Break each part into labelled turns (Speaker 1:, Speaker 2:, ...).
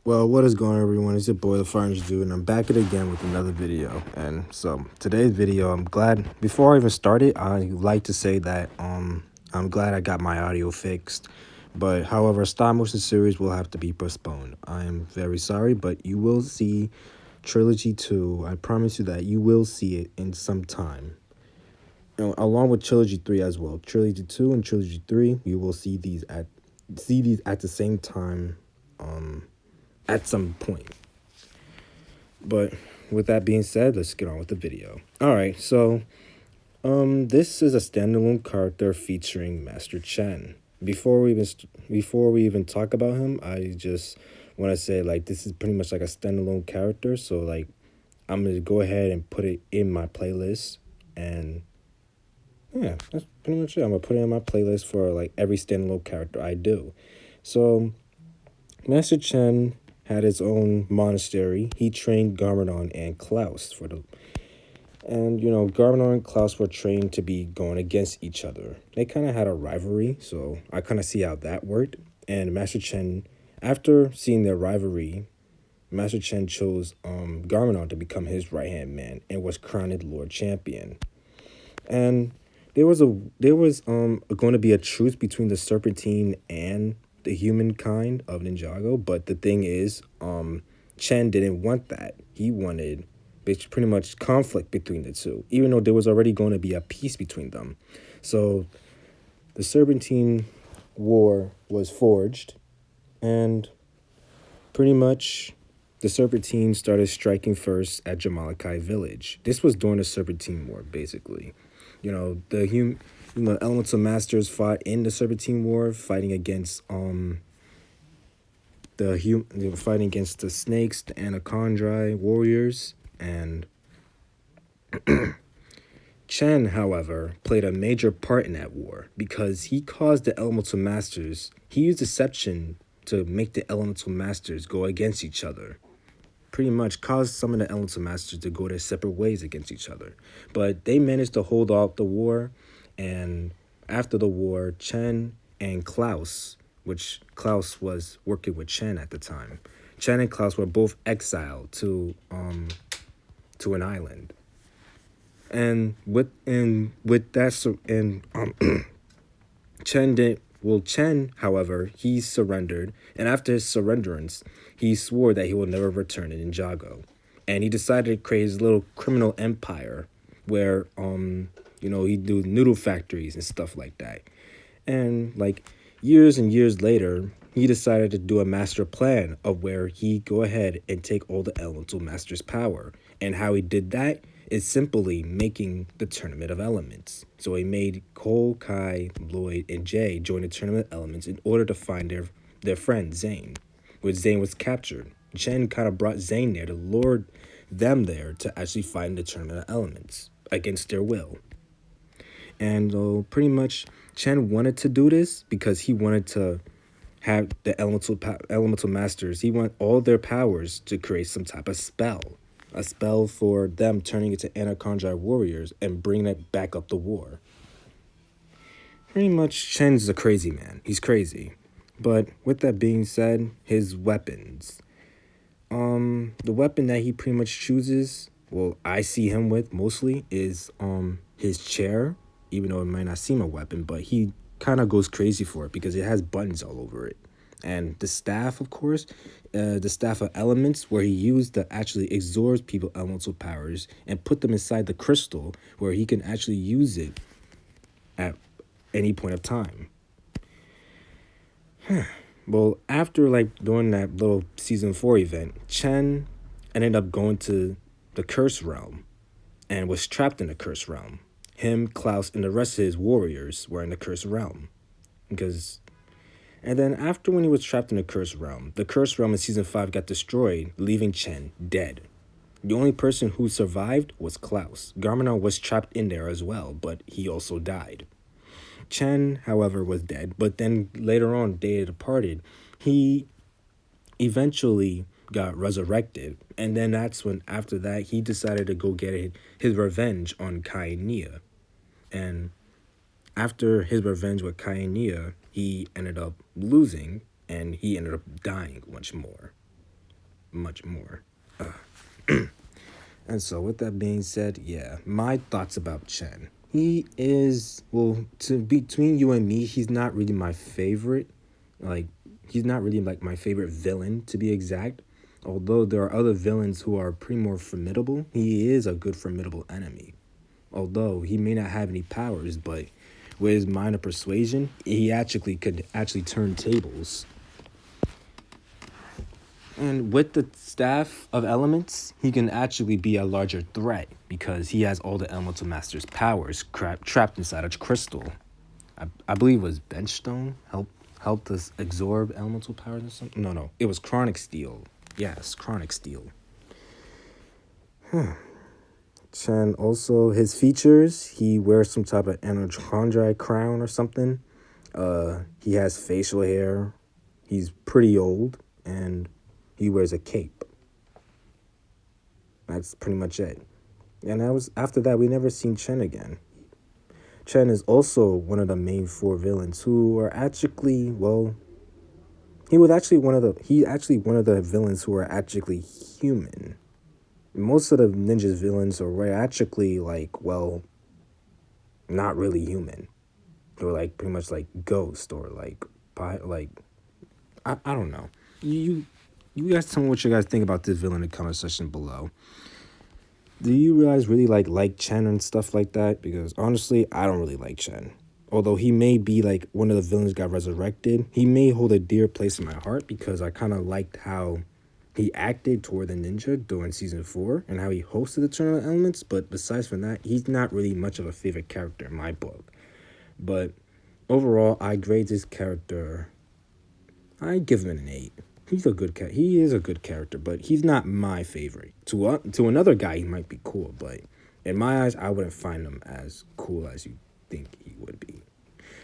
Speaker 1: Well, what is going on, everyone? It's your boy, the Furniture Dude, and I'm back at it again with another video. And so, today's video, I'm glad, before I even started, I'd like to say that I'm glad I got my audio fixed. But, however, stop motion series will have to be postponed. I am very sorry, but you will see Trilogy 2. I promise you that you will see it in some time. Along with Trilogy 3 as well. Trilogy 2 and Trilogy 3, you will see these at the same time. At some point. But with that being said, let's get on with the video. All right, so this is a standalone character featuring Master Chen. Before we even talk about him, I just want to say like this is pretty much like a standalone character. So like I'm gonna go ahead and put it in my playlist, and yeah, that's pretty much it. I'm gonna put it in my playlist for like every standalone character I do. So Master Chen had his own monastery. He trained Garmadon and Klaus Garmadon and Klaus were trained to be going against each other. They kind of had a rivalry, so I kind of see how that worked. And Master Chen, after seeing their rivalry, Master Chen chose Garmadon to become his right hand man and was crowned Lord Champion. And there was going to be a truce between the Serpentine and the humankind of Ninjago, but the thing is, Chen didn't want that. He wanted pretty much conflict between the two, even though there was already going to be a peace between them. So the Serpentine War was forged, and pretty much the Serpentine started striking first at Jamalakai village. This was during the Serpentine War, basically. The Elemental Masters fought in the Serpentine War, fighting against fighting against the snakes, the Anacondrae warriors, and Chen, however, played a major part in that war because he caused the Elemental Masters. He used deception to make the Elemental Masters go against each other. Pretty much caused some of the Elemental Masters to go their separate ways against each other. But they managed to hold off the war, and after the war, Chen and Klaus, which Klaus was working with Chen at the time, Chen and Klaus were both exiled to an island. And Chen, however, he surrendered, and after his surrenderance, he swore that he will never return to Ninjago. And he decided to create his little criminal empire where he'd do noodle factories and stuff like that. And like years and years later, he decided to do a master plan of where he'd go ahead and take all the Elemental Masters' power. And how he did that is simply making the Tournament of Elements. So he made Cole, Kai, Lloyd, and Jay join the Tournament of Elements in order to find their friend Zane. When Zane was captured, Chen kind of brought Zane there to lure them there to actually fight in the Tournament of Elements against their will. And pretty much Chen wanted to do this because he wanted to have the elemental masters. He wanted all their powers to create some type of spell. A spell for them turning into Anacondrae warriors and bringing it back up the war. Pretty much Chen's a crazy man. He's crazy. But with that being said, his weapons. The weapon that he pretty much chooses, well, I see him with mostly, is his chair. Even though it might not seem a weapon, but he kind of goes crazy for it because it has buttons all over it. And the staff, of course, the staff of elements, where he used to actually absorb people's elemental powers and put them inside the crystal where he can actually use it at any point of time. Well, after doing that little season 4 event, Chen ended up going to the Curse Realm and was trapped in the Curse Realm. Him, Klaus, and the rest of his warriors were in the Cursed Realm. And then after when he was trapped in the Cursed Realm in Season 5 got destroyed, leaving Chen dead. The only person who survived was Klaus. Garmadon was trapped in there as well, but he also died. Chen, however, was dead, but then later on, they departed. He eventually got resurrected, and then that's when, after that, he decided to go get his revenge on Kai and Nia. And after his revenge with Kai, he ended up losing, and he ended up dying once more. much more. And so with that being said, yeah, my thoughts about Chen. He is, well, to between you and me, he's not really my favorite. Like, he's not really like my favorite villain, to be exact. Although there are other villains who are pretty more formidable, he is a good formidable enemy. Although he may not have any powers, but with his mind of persuasion, he actually could actually turn tables. And with the staff of elements, he can actually be a larger threat because he has all the elemental master's powers trapped inside a crystal. I believe it was benchstone helped us absorb elemental powers or something. No, it was chronic steel. Yes, chronic steel. Chen also, his features, he wears some type of anachondrite crown or something. He has facial hair. He's pretty old, and he wears a cape. That's pretty much it. And after that, we never seen Chen again. Chen is also one of the main four villains who are actually, well, he's actually one of the villains who are actually human. Most of the ninja's villains are actually like, well, not really human. Or like pretty much like ghost or like I don't know. You guys tell me what you guys think about this villain in the comment section below. Do you guys really like Chen and stuff like that? Because honestly, I don't really like Chen. Although he may be like one of the villains who got resurrected, he may hold a dear place in my heart because I kind of liked how he acted toward the ninja during season 4 and how he hosted the Tournament of Elements. But besides from that, he's not really much of a favorite character in my book. But overall, I grade this character, I give him an 8. He's a good cat. He is a good character, but he's not my favorite. To another guy, he might be cool, but in my eyes, I wouldn't find him as cool as you think he would be.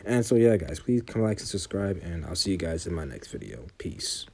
Speaker 1: And so, yeah, guys, please come like and subscribe, and I'll see you guys in my next video. Peace.